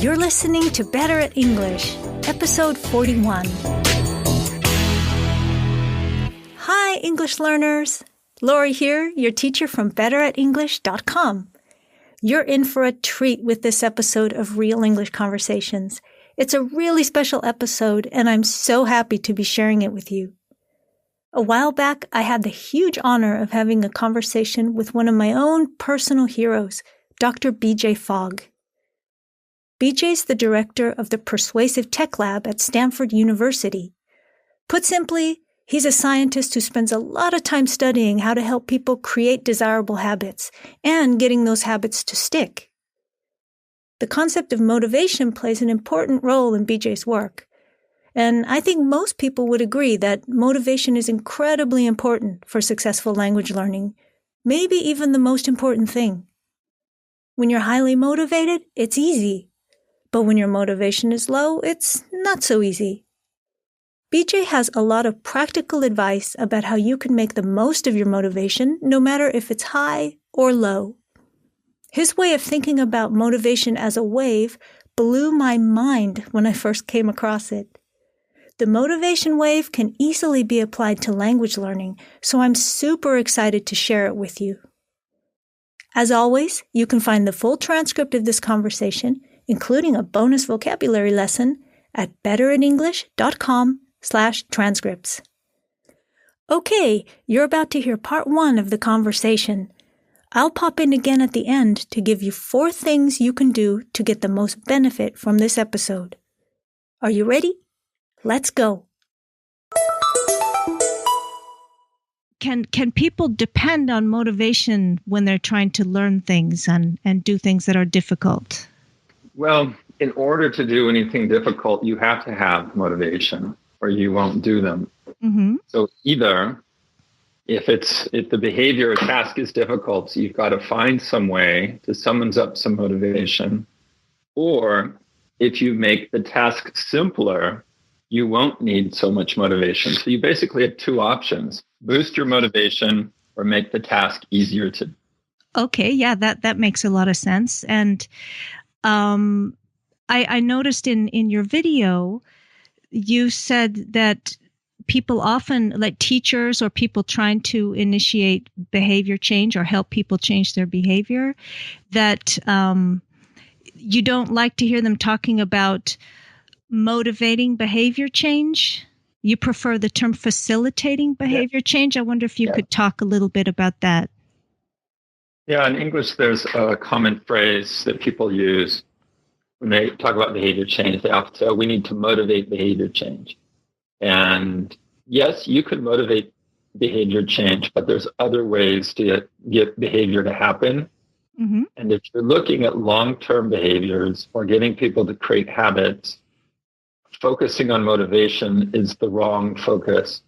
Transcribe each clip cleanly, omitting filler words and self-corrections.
You're listening to Better at English, episode 41. Hi, English learners. Lori here, your teacher from betteratenglish.com. You're in for a treat with this episode of Real English Conversations. It's a really special episode, and I'm so happy to be sharing it with you. A while back, I had the huge honor of having a conversation with one of my own personal heroes, Dr. B.J. Fogg. BJ's the director of the Persuasive Tech Lab at Stanford University. Put simply, he's a scientist who spends a lot of time studying how to help people create desirable habits and getting those habits to stick. The concept of motivation plays an important role in BJ's work. And I think most people would agree that motivation is incredibly important for successful language learning, maybe even the most important thing. When you're highly motivated, it's easy. But when your motivation is low, it's not so easy. BJ has a lot of practical advice about how you can make the most of your motivation, no matter if it's high or low. His way of thinking about motivation as a wave blew my mind when I first came across it. The motivation wave can easily be applied to language learning, so I'm super excited to share it with you. As always, you can find the full transcript of this conversation, including a bonus vocabulary lesson, at betteratenglish.com/transcripts. Okay, you're about to hear part 1 of the conversation. I'll pop in again at the end to give you 4 things you can do to get the most benefit from this episode. Are you ready? Let's go. Can people depend on motivation when they're trying to learn things and do things that are difficult? Well, in order to do anything difficult, you have to have motivation or you won't do them. Mm-hmm. So either if the behavior or task is difficult, so you've got to find some way to summons up some motivation, or if you make the task simpler, you won't need so much motivation. So you basically have 2 options: boost your motivation or make the task easier to do. Okay, yeah, that makes a lot of sense. And I noticed in your video, you said that people often, like teachers or people trying to initiate behavior change or help people change their behavior, that you don't like to hear them talking about motivating behavior change. You prefer the term facilitating behavior change. I wonder if you could talk a little bit about that. Yeah, in English, there's a common phrase that people use when they talk about behavior change. They often say, we need to motivate behavior change. And yes, you could motivate behavior change, but there's other ways to get behavior to happen. Mm-hmm. And if you're looking at long-term behaviors or getting people to create habits, focusing on motivation is the wrong focus.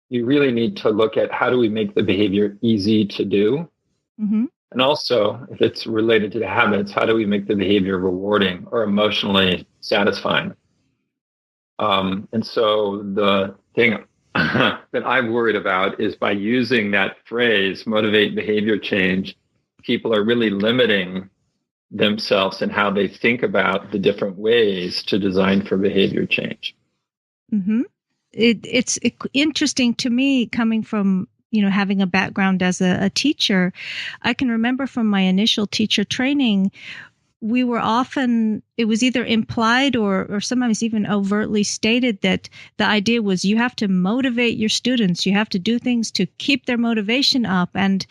You really need to look at how do we make the behavior easy to do? Mm-hmm. And also, if it's related to the habits, how do we make the behavior rewarding or emotionally satisfying? And so the thing that I'm worried about is by using that phrase, motivate behavior change, people are really limiting themselves and how they think about the different ways to design for behavior change. Mm-hmm. It's interesting to me coming from, having a background as a teacher. I can remember from my initial teacher training, we were often, it was either implied or sometimes even overtly stated that the idea was you have to motivate your students. You have to do things to keep their motivation up. And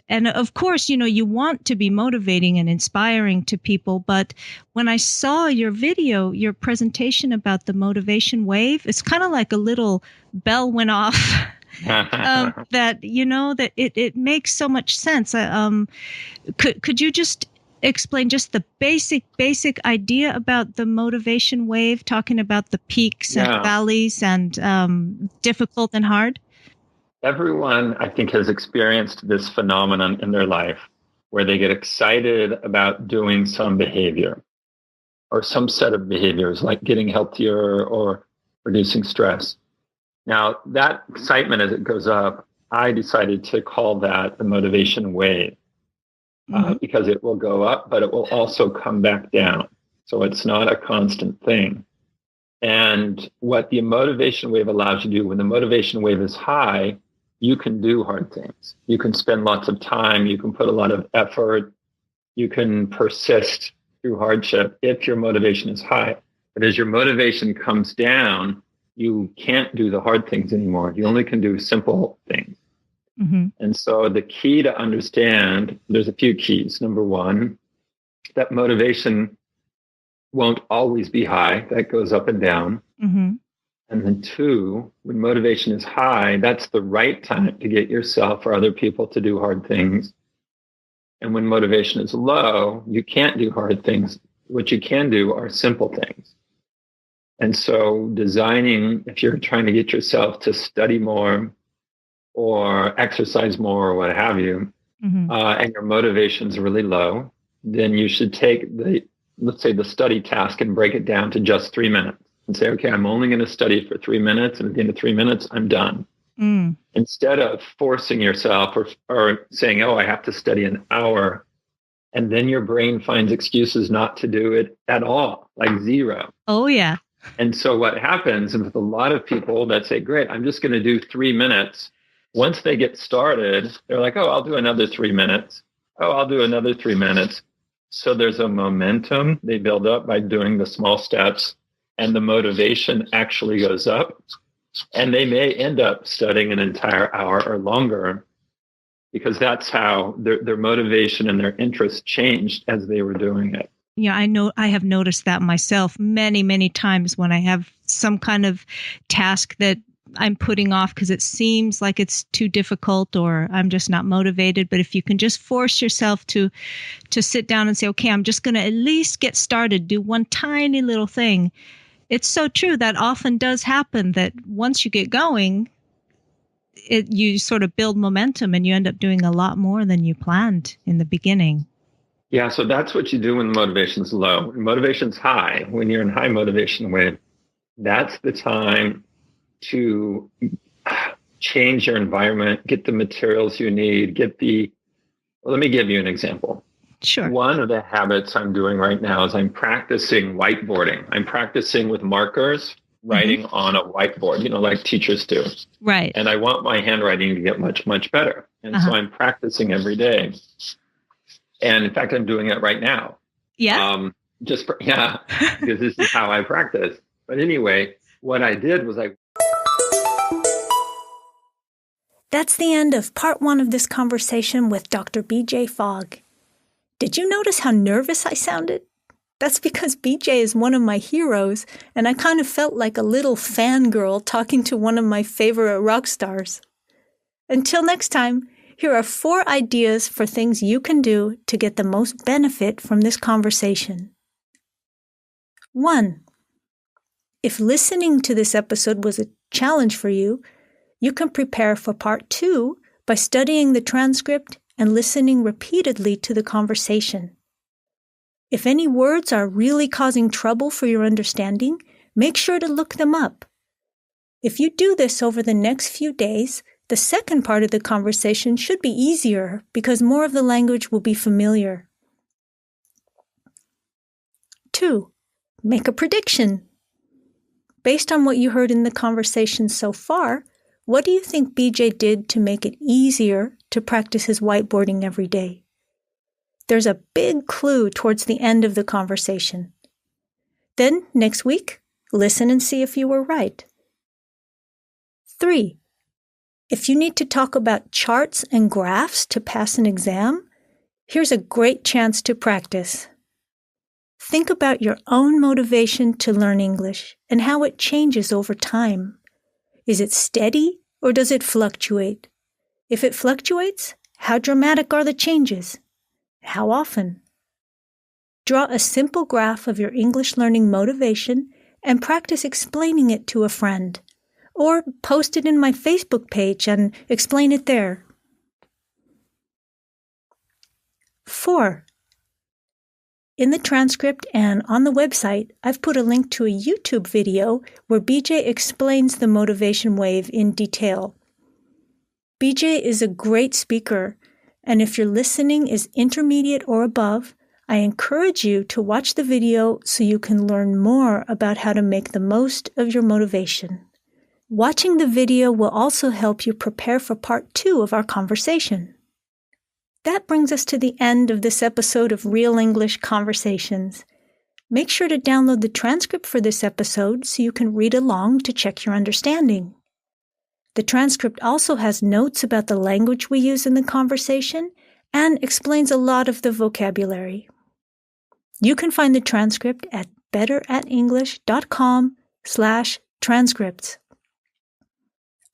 of course, you want to be motivating and inspiring to people. But when I saw your video, your presentation about the motivation wave, it's kind of like a little bell went off. That, that it makes so much sense. Could you just explain just the basic idea about the motivation wave, talking about the peaks and valleys and difficult and hard? Everyone, I think, has experienced this phenomenon in their life where they get excited about doing some behavior or some set of behaviors like getting healthier or reducing stress. Now, that excitement as it goes up, I decided to call that the motivation wave because it will go up, but it will also come back down. So it's not a constant thing. And what the motivation wave allows you to do, when the motivation wave is high, you can do hard things. You can spend lots of time. You can put a lot of effort. You can persist through hardship if your motivation is high. But as your motivation comes down, you can't do the hard things anymore. You only can do simple things. Mm-hmm. And so the key to understand, there's a few keys. Number one, that motivation won't always be high. That goes up and down. Mm-hmm. And then two, when motivation is high, that's the right time to get yourself or other people to do hard things. And when motivation is low, you can't do hard things. What you can do are simple things. And so designing, if you're trying to get yourself to study more or exercise more or what have you, Mm-hmm. And your motivation's really low, then you should take let's say the study task and break it down to just 3 minutes and say, okay, I'm only going to study for 3 minutes. And at the end of 3 minutes, I'm done. Mm. Instead of forcing yourself or saying, oh, I have to study an hour. And then your brain finds excuses not to do it at all, like zero. Oh, yeah. And so what happens with a lot of people that say, great, I'm just going to do 3 minutes. Once they get started, they're like, oh, I'll do another 3 minutes. Oh, I'll do another 3 minutes. So there's a momentum they build up by doing the small steps, and the motivation actually goes up. And they may end up studying an entire hour or longer because that's how their motivation and their interest changed as they were doing it. Yeah, I have noticed that myself many, many times when I have some kind of task that I'm putting off because it seems like it's too difficult or I'm just not motivated. But if you can just force yourself to sit down and say, okay, I'm just going to at least get started, do one tiny little thing. It's so true. That often does happen that once you get going, you sort of build momentum and you end up doing a lot more than you planned in the beginning. Yeah, so that's what you do when the motivation's low. When motivation's high, when you're in high motivation wave, that's the time to change your environment, get the materials you need, let me give you an example. Sure. One of the habits I'm doing right now is I'm practicing whiteboarding. I'm practicing with markers, writing on a whiteboard, like teachers do. Right. And I want my handwriting to get much, much better. And so I'm practicing every day. And in fact, I'm doing it right now. Yeah. Because this is how I practice. But anyway, what I did was That's the end of part 1 of this conversation with Dr. B.J. Fogg. Did you notice how nervous I sounded? That's because B.J. is one of my heroes, and I kind of felt like a little fangirl talking to one of my favorite rock stars. Until next time, here are 4 ideas for things you can do to get the most benefit from this conversation. 1. If listening to this episode was a challenge for you, you can prepare for part 2 by studying the transcript and listening repeatedly to the conversation. If any words are really causing trouble for your understanding, make sure to look them up. If you do this over the next few days, the second part of the conversation should be easier because more of the language will be familiar. 2. Make a prediction. Based on what you heard in the conversation so far, what do you think BJ did to make it easier to practice his whiteboarding every day? There's a big clue towards the end of the conversation. Then, next week, listen and see if you were right. 3. If you need to talk about charts and graphs to pass an exam, here's a great chance to practice. Think about your own motivation to learn English and how it changes over time. Is it steady or does it fluctuate? If it fluctuates, how dramatic are the changes? How often? Draw a simple graph of your English learning motivation and practice explaining it to a friend. Or post it in my Facebook page and explain it there. 4. In the transcript and on the website, I've put a link to a YouTube video where BJ explains the motivation wave in detail. BJ is a great speaker, and if your listening is intermediate or above, I encourage you to watch the video so you can learn more about how to make the most of your motivation. Watching the video will also help you prepare for part 2 of our conversation. That brings us to the end of this episode of Real English Conversations. Make sure to download the transcript for this episode so you can read along to check your understanding. The transcript also has notes about the language we use in the conversation and explains a lot of the vocabulary. You can find the transcript at betteratenglish.com/transcripts.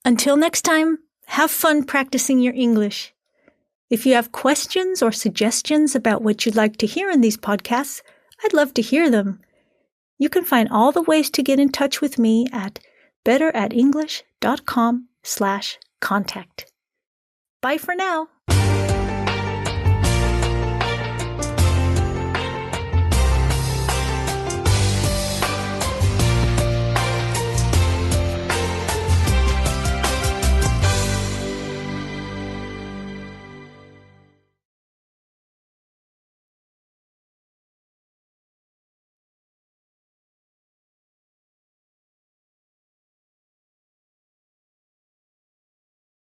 Until next time, have fun practicing your English. If you have questions or suggestions about what you'd like to hear in these podcasts, I'd love to hear them. You can find all the ways to get in touch with me at betteratenglish.com/contact. Bye for now.